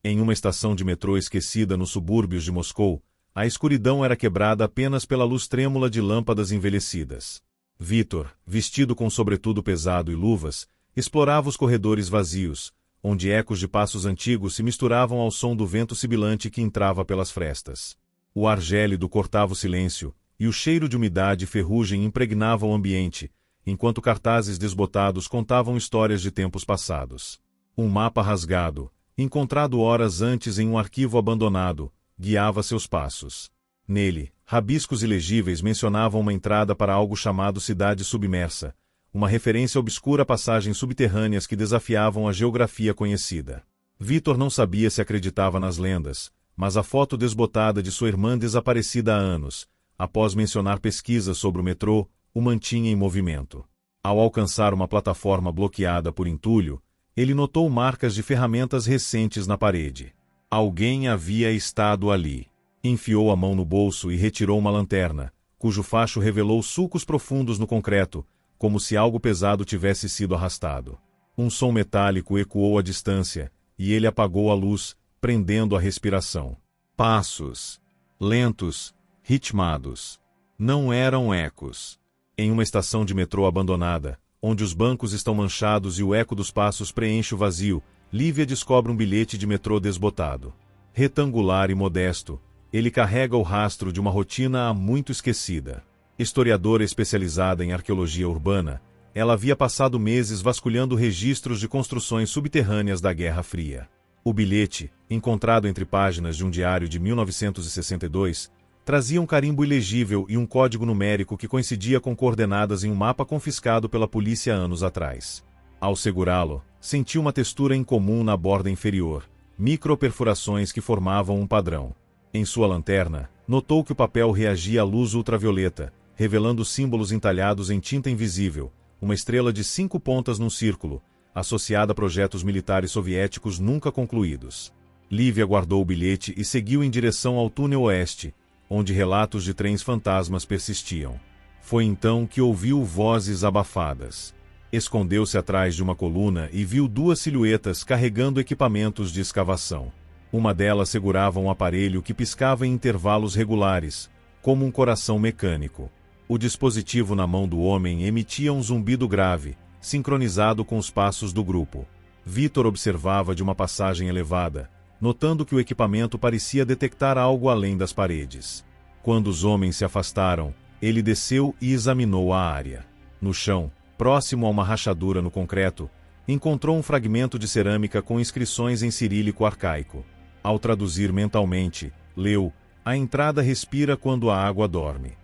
Em uma estação de metrô esquecida nos subúrbios de Moscou, a escuridão era quebrada apenas pela luz trêmula de lâmpadas envelhecidas. Vítor, vestido com sobretudo pesado e luvas, explorava os corredores vazios, onde ecos de passos antigos se misturavam ao som do vento sibilante que entrava pelas frestas. O ar gélido cortava o silêncio, e o cheiro de umidade e ferrugem impregnava o ambiente, enquanto cartazes desbotados contavam histórias de tempos passados. Um mapa rasgado, encontrado horas antes em um arquivo abandonado, guiava seus passos. Nele, rabiscos ilegíveis mencionavam uma entrada para algo chamado Cidade Submersa, uma referência obscura a passagens subterrâneas que desafiavam a geografia conhecida. Vítor não sabia se acreditava nas lendas, mas a foto desbotada de sua irmã desaparecida há anos, após mencionar pesquisas sobre o metrô, o mantinha em movimento. Ao alcançar uma plataforma bloqueada por entulho, ele notou marcas de ferramentas recentes na parede. Alguém havia estado ali. Enfiou a mão no bolso e retirou uma lanterna, cujo facho revelou sulcos profundos no concreto, como se algo pesado tivesse sido arrastado. Um som metálico ecoou à distância, e ele apagou a luz, prendendo a respiração. Passos. Lentos, ritmados. Não eram ecos. Em uma estação de metrô abandonada, onde os bancos estão manchados e o eco dos passos preenche o vazio, Lívia descobre um bilhete de metrô desbotado. Retangular e modesto, ele carrega o rastro de uma rotina há muito esquecida. Historiadora especializada em arqueologia urbana, ela havia passado meses vasculhando registros de construções subterrâneas da Guerra Fria. O bilhete, encontrado entre páginas de um diário de 1962, trazia um carimbo ilegível e um código numérico que coincidia com coordenadas em um mapa confiscado pela polícia anos atrás. Ao segurá-lo, sentiu uma textura incomum na borda inferior, microperfurações que formavam um padrão. Em sua lanterna, notou que o papel reagia à luz ultravioleta, revelando símbolos entalhados em tinta invisível, uma estrela de 5 pontas num círculo, associada a projetos militares soviéticos nunca concluídos. Lívia guardou o bilhete e seguiu em direção ao túnel oeste, onde relatos de trens fantasmas persistiam. Foi então que ouviu vozes abafadas. Escondeu-se atrás de uma coluna e viu 2 silhuetas carregando equipamentos de escavação. Uma delas segurava um aparelho que piscava em intervalos regulares, como um coração mecânico. O dispositivo na mão do homem emitia um zumbido grave, sincronizado com os passos do grupo. Vítor observava de uma passagem elevada, notando que o equipamento parecia detectar algo além das paredes. Quando os homens se afastaram, ele desceu e examinou a área. No chão, próximo a uma rachadura no concreto, encontrou um fragmento de cerâmica com inscrições em cirílico arcaico. Ao traduzir mentalmente, leu: "A entrada respira quando a água dorme."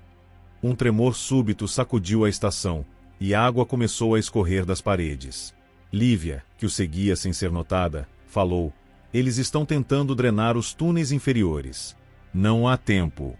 Um tremor súbito sacudiu a estação, e água começou a escorrer das paredes. Lívia, que o seguia sem ser notada, falou: "Eles estão tentando drenar os túneis inferiores. Não há tempo."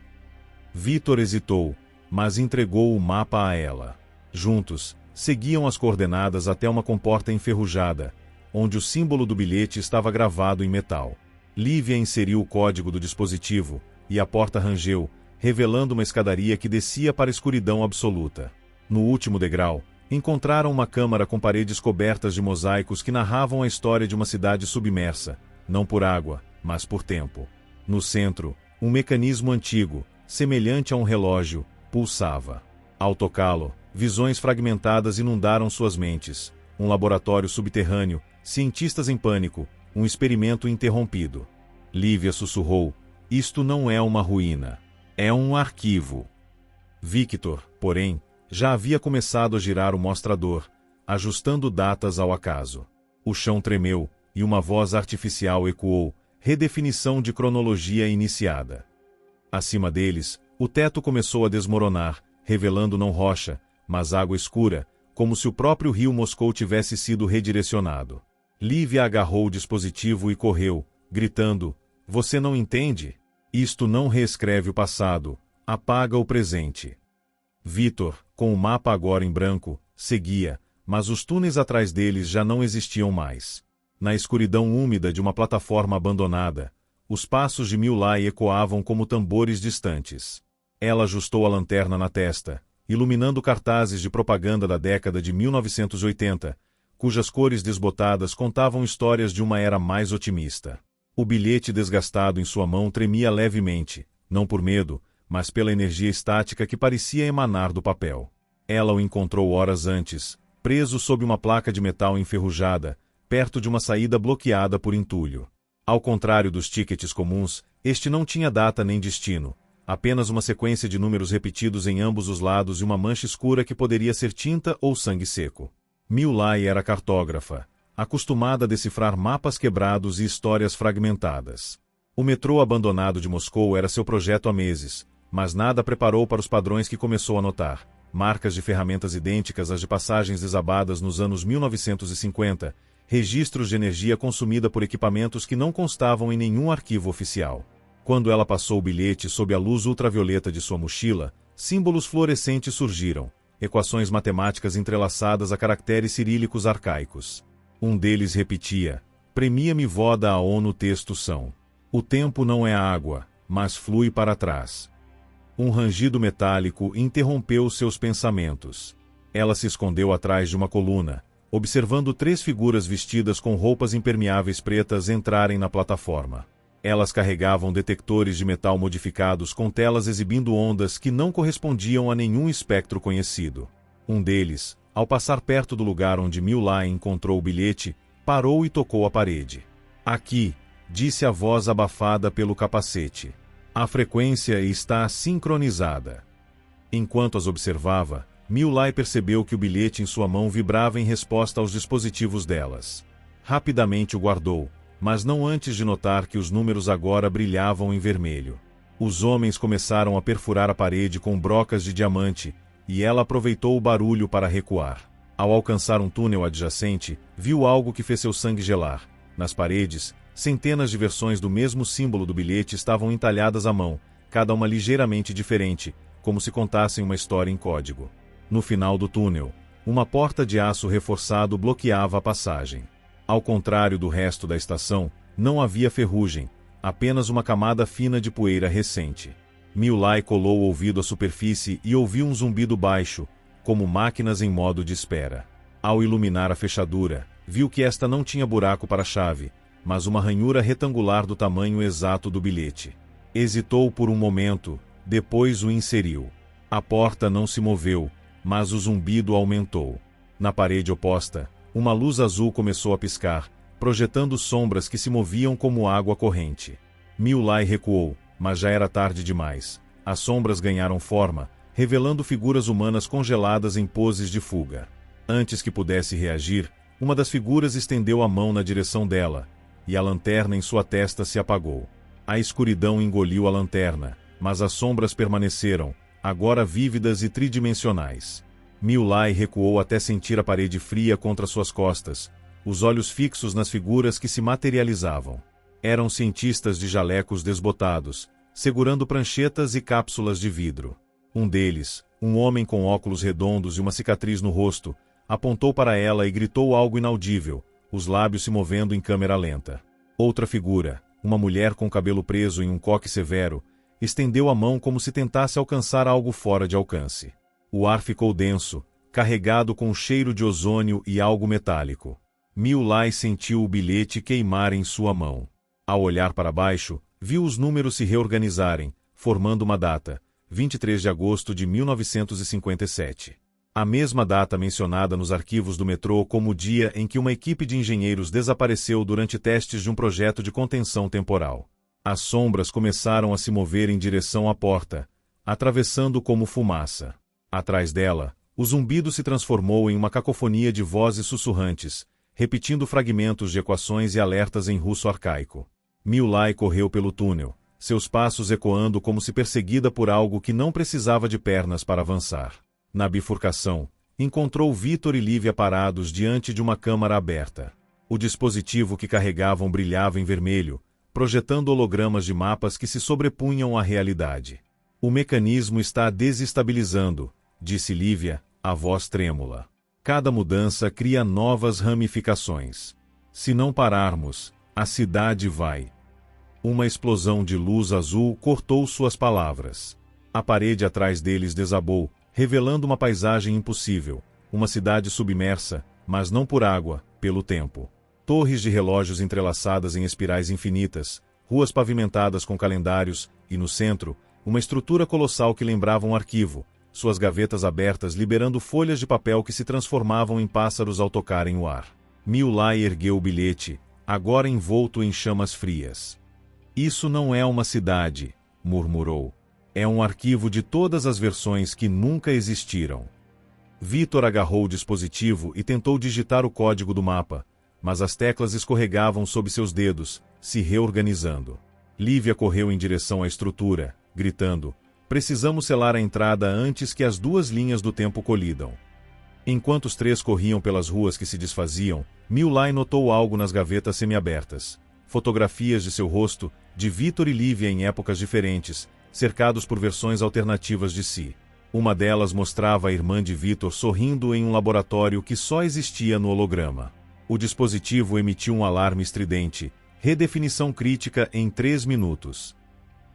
Vítor hesitou, mas entregou o mapa a ela. Juntos, seguiam as coordenadas até uma comporta enferrujada, onde o símbolo do bilhete estava gravado em metal. Lívia inseriu o código do dispositivo, e a porta rangeu, revelando uma escadaria que descia para a escuridão absoluta. No último degrau, encontraram uma câmara com paredes cobertas de mosaicos que narravam a história de uma cidade submersa, não por água, mas por tempo. No centro, um mecanismo antigo, semelhante a um relógio, pulsava. Ao tocá-lo, visões fragmentadas inundaram suas mentes. Um laboratório subterrâneo, cientistas em pânico, um experimento interrompido. Lívia sussurrou: "Isto não é uma ruína. É um arquivo." Victor, porém, já havia começado a girar o mostrador, ajustando datas ao acaso. O chão tremeu, e uma voz artificial ecoou: "Redefinição de cronologia iniciada." Acima deles, o teto começou a desmoronar, revelando não rocha, mas água escura, como se o próprio rio Moscou tivesse sido redirecionado. Lívia agarrou o dispositivo e correu, gritando: "Você não entende? Isto não reescreve o passado, apaga o presente." Vítor, com o mapa agora em branco, seguia, mas os túneis atrás deles já não existiam mais. Na escuridão úmida de uma plataforma abandonada, os passos de Miulai ecoavam como tambores distantes. Ela ajustou a lanterna na testa, iluminando cartazes de propaganda da década de 1980, cujas cores desbotadas contavam histórias de uma era mais otimista. O bilhete desgastado em sua mão tremia levemente, não por medo, mas pela energia estática que parecia emanar do papel. Ela o encontrou horas antes, preso sob uma placa de metal enferrujada, perto de uma saída bloqueada por entulho. Ao contrário dos tickets comuns, este não tinha data nem destino, apenas uma sequência de números repetidos em ambos os lados e uma mancha escura que poderia ser tinta ou sangue seco. My Lai era cartógrafa, acostumada a decifrar mapas quebrados e histórias fragmentadas. O metrô abandonado de Moscou era seu projeto há meses, mas nada preparou para os padrões que começou a notar. Marcas de ferramentas idênticas às de passagens desabadas nos anos 1950, registros de energia consumida por equipamentos que não constavam em nenhum arquivo oficial. Quando ela passou o bilhete sob a luz ultravioleta de sua mochila, símbolos fluorescentes surgiram, equações matemáticas entrelaçadas a caracteres cirílicos arcaicos. Um deles repetia: "Premia-me voda a ONU texto são. O tempo não é água, mas flui para trás." Um rangido metálico interrompeu seus pensamentos. Ela se escondeu atrás de uma coluna, observando 3 figuras vestidas com roupas impermeáveis pretas entrarem na plataforma. Elas carregavam detectores de metal modificados com telas exibindo ondas que não correspondiam a nenhum espectro conhecido. Um deles, ao passar perto do lugar onde My Lai encontrou o bilhete, parou e tocou a parede. "Aqui", disse a voz abafada pelo capacete. "A frequência está sincronizada." Enquanto as observava, My Lai percebeu que o bilhete em sua mão vibrava em resposta aos dispositivos delas. Rapidamente o guardou, mas não antes de notar que os números agora brilhavam em vermelho. Os homens começaram a perfurar a parede com brocas de diamante, e ela aproveitou o barulho para recuar. Ao alcançar um túnel adjacente, viu algo que fez seu sangue gelar. Nas paredes, centenas de versões do mesmo símbolo do bilhete estavam entalhadas à mão, cada uma ligeiramente diferente, como se contassem uma história em código. No final do túnel, uma porta de aço reforçado bloqueava a passagem. Ao contrário do resto da estação, não havia ferrugem, apenas uma camada fina de poeira recente. My Lai colou o ouvido à superfície e ouviu um zumbido baixo, como máquinas em modo de espera. Ao iluminar a fechadura, viu que esta não tinha buraco para a chave, mas uma ranhura retangular do tamanho exato do bilhete. Hesitou por um momento, depois o inseriu. A porta não se moveu, mas o zumbido aumentou. Na parede oposta, uma luz azul começou a piscar, projetando sombras que se moviam como água corrente. My Lai recuou, mas já era tarde demais. As sombras ganharam forma, revelando figuras humanas congeladas em poses de fuga. Antes que pudesse reagir, uma das figuras estendeu a mão na direção dela, e a lanterna em sua testa se apagou. A escuridão engoliu a lanterna, mas as sombras permaneceram, agora vívidas e tridimensionais. My Lai recuou até sentir a parede fria contra suas costas, os olhos fixos nas figuras que se materializavam. Eram cientistas de jalecos desbotados, segurando pranchetas e cápsulas de vidro. Um deles, um homem com óculos redondos e uma cicatriz no rosto, apontou para ela e gritou algo inaudível, os lábios se movendo em câmera lenta. Outra figura, uma mulher com cabelo preso em um coque severo, estendeu a mão como se tentasse alcançar algo fora de alcance. O ar ficou denso, carregado com um cheiro de ozônio e algo metálico. My Lai sentiu o bilhete queimar em sua mão. Ao olhar para baixo, viu os números se reorganizarem, formando uma data, 23 de agosto de 1957. A mesma data mencionada nos arquivos do metrô como o dia em que uma equipe de engenheiros desapareceu durante testes de um projeto de contenção temporal. As sombras começaram a se mover em direção à porta, atravessando como fumaça. Atrás dela, o zumbido se transformou em uma cacofonia de vozes sussurrantes, repetindo fragmentos de equações e alertas em russo arcaico. My Lai correu pelo túnel, seus passos ecoando como se perseguida por algo que não precisava de pernas para avançar. Na bifurcação, encontrou Vitor e Lívia parados diante de uma câmara aberta. O dispositivo que carregavam brilhava em vermelho, projetando hologramas de mapas que se sobrepunham à realidade. "O mecanismo está desestabilizando", disse Lívia, a voz trêmula. "Cada mudança cria novas ramificações. Se não pararmos, a cidade vai." Uma explosão de luz azul cortou suas palavras. A parede atrás deles desabou, revelando uma paisagem impossível, uma cidade submersa, mas não por água, pelo tempo. torres de relógios entrelaçadas em espirais infinitas, ruas pavimentadas com calendários e, no centro, uma estrutura colossal que lembrava um arquivo, suas gavetas abertas liberando folhas de papel que se transformavam em pássaros ao tocarem o ar. Miulai ergueu o bilhete, agora envolto em chamas frias. Isso não é uma cidade, murmurou. É um arquivo de todas as versões que nunca existiram. Vitor agarrou o dispositivo e tentou digitar o código do mapa, mas as teclas escorregavam sob seus dedos, se reorganizando. Lívia correu em direção à estrutura, gritando: "Precisamos selar a entrada antes que as duas linhas do tempo colidam." Enquanto os três corriam pelas ruas que se desfaziam, Miulai notou algo nas gavetas semiabertas. Fotografias de seu rosto, de Vitor e Lívia em épocas diferentes, cercados por versões alternativas de si. Uma delas mostrava a irmã de Vitor sorrindo em um laboratório que só existia no holograma. O dispositivo emitiu um alarme estridente: redefinição crítica em 3 minutos.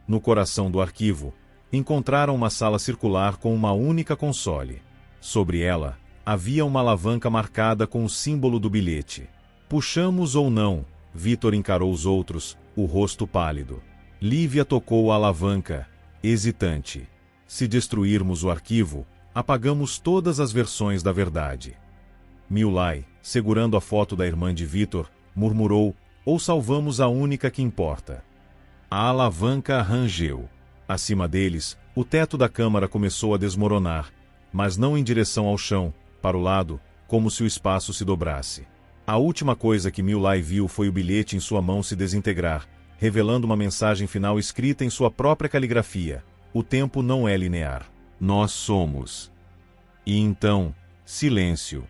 No coração do arquivo, encontraram uma sala circular com uma única console. Sobre ela, havia uma alavanca marcada com o símbolo do bilhete. Puxamos ou não? Vitor encarou os outros, o rosto pálido. Lívia tocou a alavanca, hesitante. Se destruirmos o arquivo, apagamos todas as versões da verdade. Miulai, segurando a foto da irmã de Vitor, murmurou: ou salvamos a única que importa. A alavanca rangeu. Acima deles, o teto da câmara começou a desmoronar, mas não em direção ao chão, para o lado, como se o espaço se dobrasse. A última coisa que Miulai viu foi o bilhete em sua mão se desintegrar, revelando uma mensagem final escrita em sua própria caligrafia: o tempo não é linear. Nós somos. E então, silêncio.